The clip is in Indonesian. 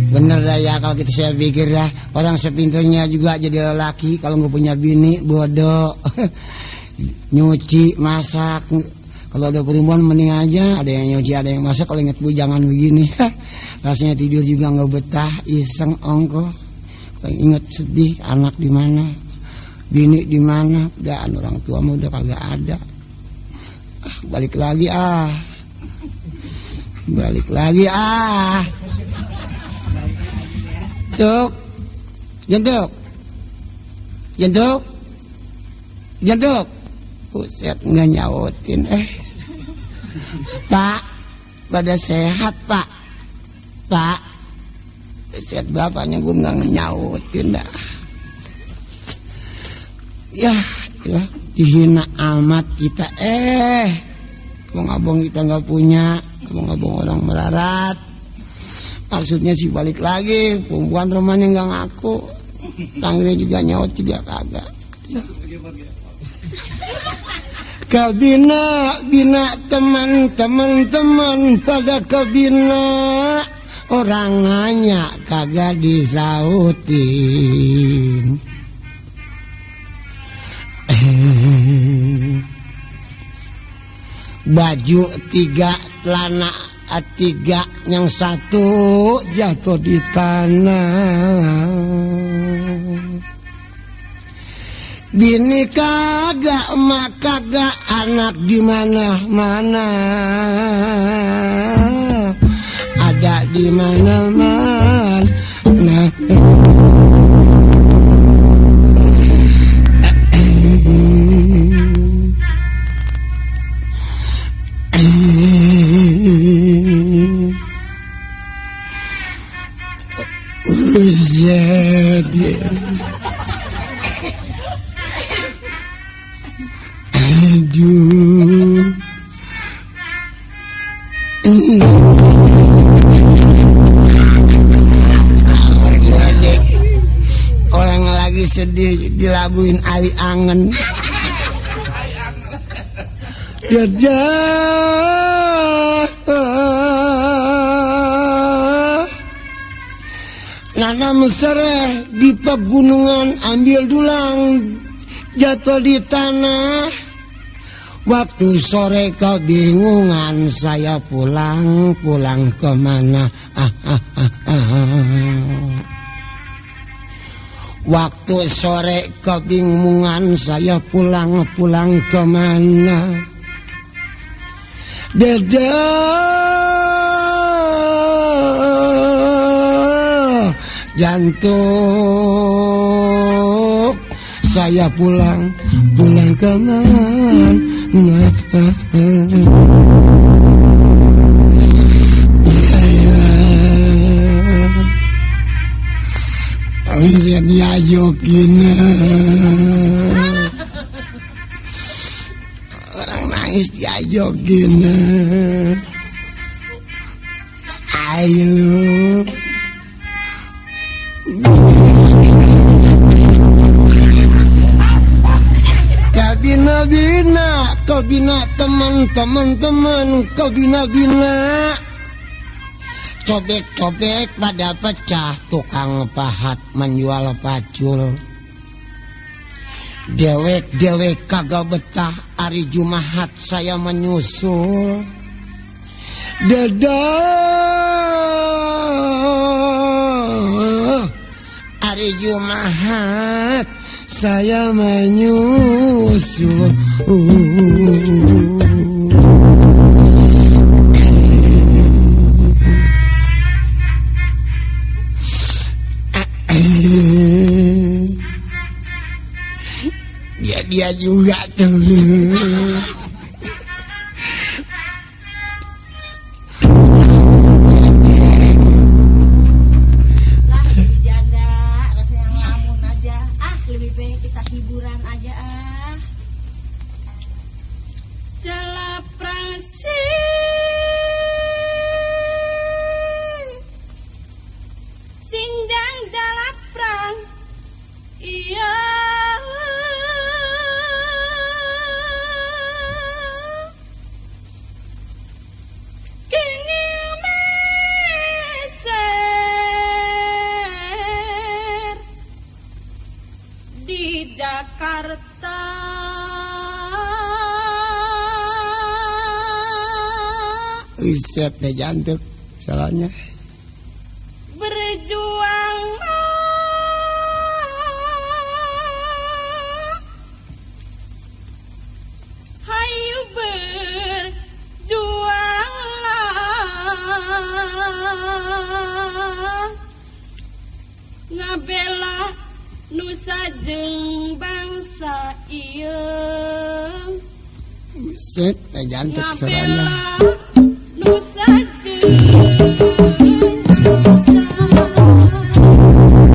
Bener dah ya kalau kita saya pikir ya, orang sepintarnya juga jadi lelaki kalau nggak punya bini bodoh. Nyuci, masak. Kalau ada perempuan mending aja, ada yang nyuci, ada yang masak. Kalau inget bujangan begini, rasanya tidur juga nggak betah, iseng ongko. Kalau inget sedih, anak di mana, bini di mana, udah orang tua mah udah kagak ada. Balik lagi Jentuk. Buset nggak nyautin. Pak, pada sehat Pak. Buset bapaknya gue nggak nyautin dah. Ya, dihina amat kita. Abang kita nggak punya, abang orang melarat. Maksudnya sih balik lagi, perempuan rumahnya nggak ngaku, tangganya juga nyaut juga kagak. Ya. Kau bina teman-teman pada kau bina, orang nanya kagak disautin. Baju 3, celana 3, yang 1 jatuh di tanah. Bini kagak, emak kagak, anak di mana-mana, ada di mana-mana. Aduh. Orang lagi sedih dilaguin Ali Angen. Nanam sereh di pegunungan, ambil dulang jatuh di tanah. Waktu sore kau bingungan, saya pulang kemana? Waktu sore kau bingungan, saya pulang kemana? Dada jantung, saya pulang kemana? Ya diajokin, orang nangis diajokin. Ayo kau bina teman-teman, kau bina cobek pada pecah, tukang pahat menjual pacul. Dewek kagak betah, hari Jumat saya menyusul. Hari Jumat saya menyusul. Dia juga tuh. Iset teh jantuk salahnya. Berjuang hayu berjuanglah ngabela nusa jeung bangsa ieu. Iset teh jantuk salahnya. Ngabela